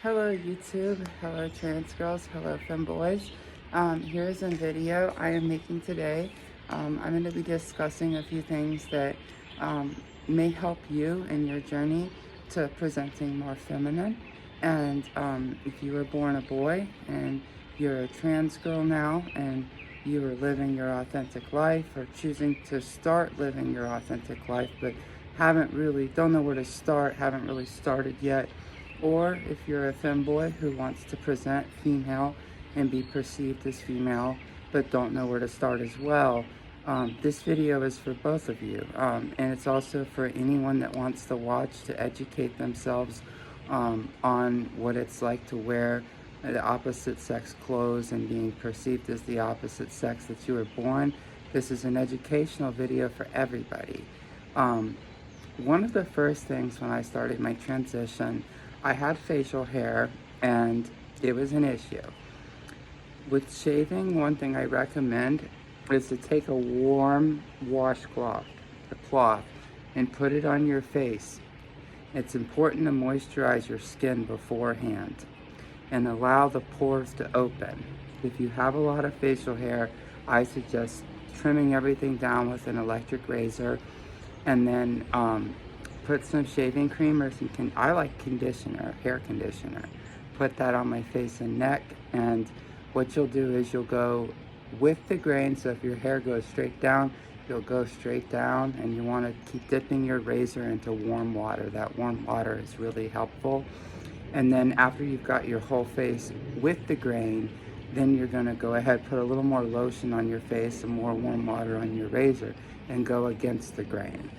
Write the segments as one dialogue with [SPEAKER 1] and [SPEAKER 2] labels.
[SPEAKER 1] Hello YouTube, hello trans girls, hello femboys. Here's a video I am making today. I'm going to be discussing a few things that may help you in your journey to presenting more feminine. And if you were born a boy and you're a trans girl now and you are living your authentic life or choosing to start living your authentic life but don't know where to start, haven't really started yet, or if you're a femboy who wants to present female and be perceived as female but don't know where to start as well, this video is for both of you. And it's also for anyone that wants to watch to educate themselves on what it's like to wear the opposite sex clothes and being perceived as the opposite sex that you were born. This is an educational video for everybody. One of the first things when I started my transition, I had facial hair and it was an issue. With shaving, one thing I recommend is to take a warm washcloth, a cloth, and put it on your face. It's important to moisturize your skin beforehand and allow the pores to open. If you have a lot of facial hair, I suggest trimming everything down with an electric razor and then put some shaving cream or I like conditioner, hair conditioner. Put that on my face and neck, and what you'll do is you'll go with the grain. So if your hair goes straight down, you'll go straight down, and you want to keep dipping your razor into warm water. That warm water is really helpful. And then after you've got your whole face with the grain, then you're going to go ahead, put a little more lotion on your face and more warm water on your razor and go against the grain.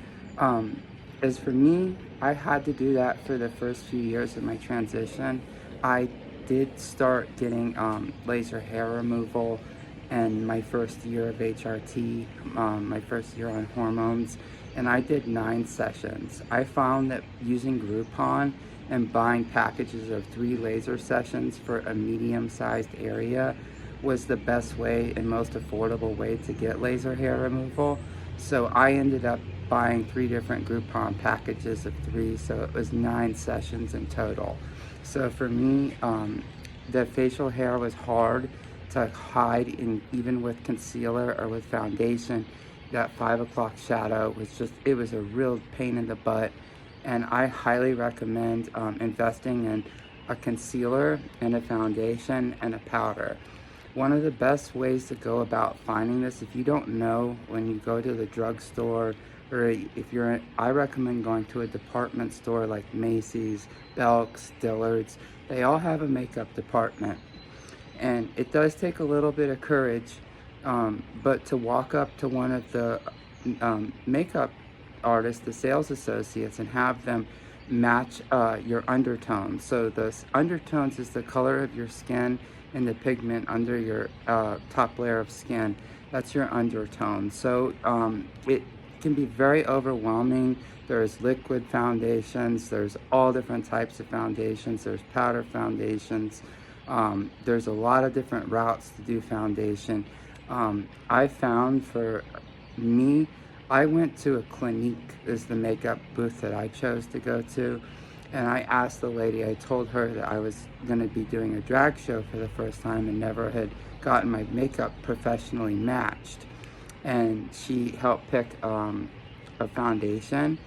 [SPEAKER 1] As for me, I had to do that for the first few years of my transition. I did start getting laser hair removal in my first year of HRT, my first year on hormones, and I did 9 sessions. I found that using Groupon and buying packages of 3 laser sessions for a medium-sized area was the best way and most affordable way to get laser hair removal. So I ended up buying 3 different Groupon packages of 3, so it was 9 sessions in total. So for me, the facial hair was hard to hide, even with concealer or with foundation. That 5 o'clock shadow was it was a real pain in the butt. And I highly recommend investing in a concealer and a foundation and a powder. One of the best ways to go about finding this, if you don't know, when you go to the drugstore, or I recommend going to a department store like Macy's, Belk's, Dillard's. They all have a makeup department. And it does take a little bit of courage, but to walk up to one of the makeup artists, the sales associates, and have them match your undertones. So the undertones is the color of your skin and the pigment under your top layer of skin. That's your undertone. So it can be very overwhelming. There's liquid foundations, there's all different types of foundations, there's powder foundations, there's a lot of different routes to do foundation. I found for me, I went to a Clinique, is the makeup booth that I chose to go to, and I asked the lady, I told her that I was going to be doing a drag show for the first time and never had gotten my makeup professionally matched. And she helped pick a foundation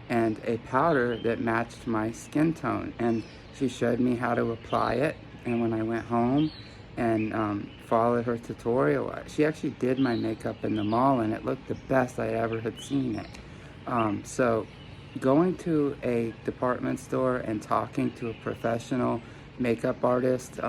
[SPEAKER 1] and a powder that matched my skin tone. And she showed me how to apply it. And when I went home and followed her tutorial, she actually did my makeup in the mall and it looked the best I ever had seen it. So going to a department store and talking to a professional makeup artist,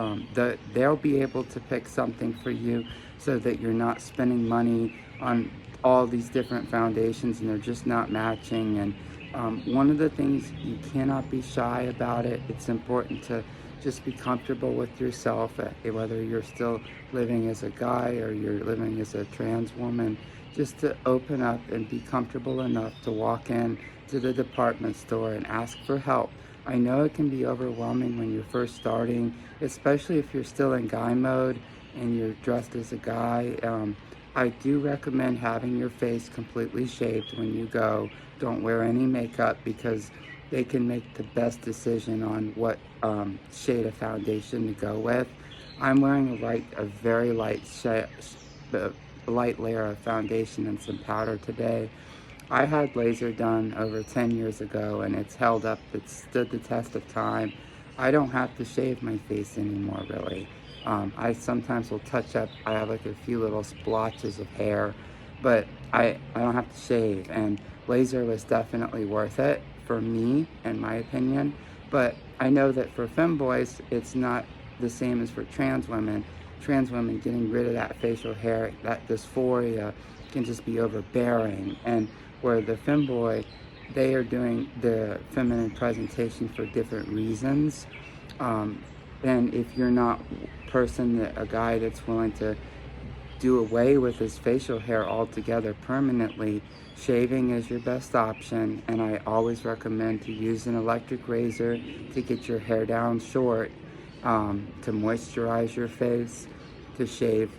[SPEAKER 1] they'll be able to pick something for you so that you're not spending money on all these different foundations and they're just not matching. And one of the things, you cannot be shy about it. It's important to just be comfortable with yourself, whether you're still living as a guy or you're living as a trans woman, just to open up and be comfortable enough to walk in to the department store and ask for help. I know it can be overwhelming when you're first starting, especially if you're still in guy mode and you're dressed as a guy. I do recommend having your face completely shaved when you go. Don't wear any makeup, because they can make the best decision on what shade of foundation to go with. I'm wearing a very light layer of foundation and some powder today. I had laser done over 10 years ago, and it's held up, it's stood the test of time. I don't have to shave my face anymore, really. I sometimes will touch up, I have like a few little splotches of hair, but I don't have to shave, and laser was definitely worth it for me, in my opinion. But I know that for femboys, it's not the same as for trans women. Trans women getting rid of that facial hair, that dysphoria can just be overbearing. And where the femboy, they are doing the feminine presentation for different reasons. And if you're not a guy that's willing to do away with his facial hair altogether permanently, shaving is your best option. And I always recommend to use an electric razor to get your hair down short, to moisturize your face, to shave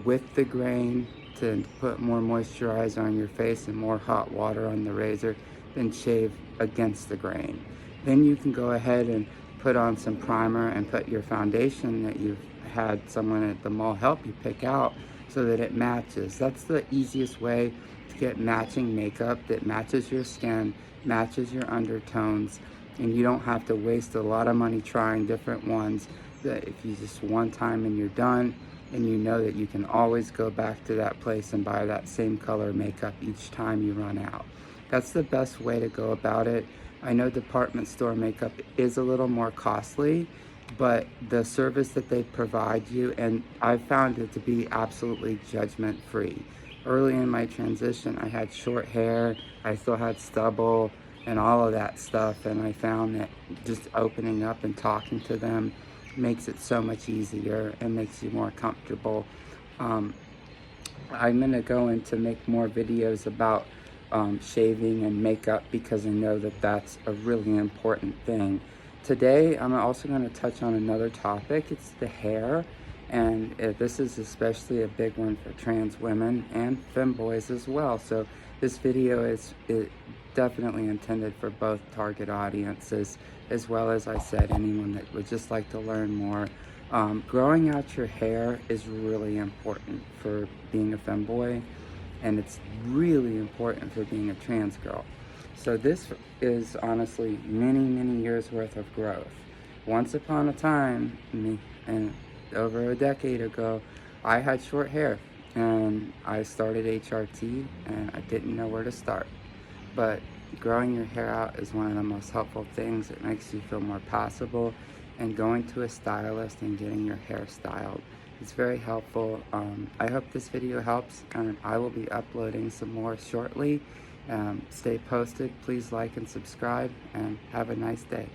[SPEAKER 1] with the grain, to put more moisturizer on your face and more hot water on the razor, then shave against the grain. Then you can go ahead and put on some primer and put your foundation that you've had someone at the mall help you pick out so that it matches. That's the easiest way to get matching makeup that matches your skin, matches your undertones, and you don't have to waste a lot of money trying different ones. That if you just one time and you're done, and you know that you can always go back to that place and buy that same color makeup each time you run out. That's the best way to go about it. I know department store makeup is a little more costly, but the service that they provide you, and I found it to be absolutely judgment free. Early in my transition, I had short hair, I still had stubble and all of that stuff, and I found that just opening up and talking to them makes it so much easier and makes you more comfortable. I'm gonna go in to make more videos about shaving and makeup, because I know that that's a really important thing. Today, I'm also going to touch on another topic. It's the hair, and this is especially a big one for trans women and femboys as well. So this video is definitely intended for both target audiences, as well as, I said, anyone that would just like to learn more. Growing out your hair is really important for being a femboy, and it's really important for being a trans girl. So this is honestly many years worth of growth. Once upon a time, and over a decade ago, I had short hair, and I started HRT, and I didn't know where to start. But growing your hair out is one of the most helpful things. It makes you feel more passable, and going to a stylist and getting your hair styled, it's very helpful. I hope this video helps, and I will be uploading some more shortly. Stay posted. Please like and subscribe, and have a nice day.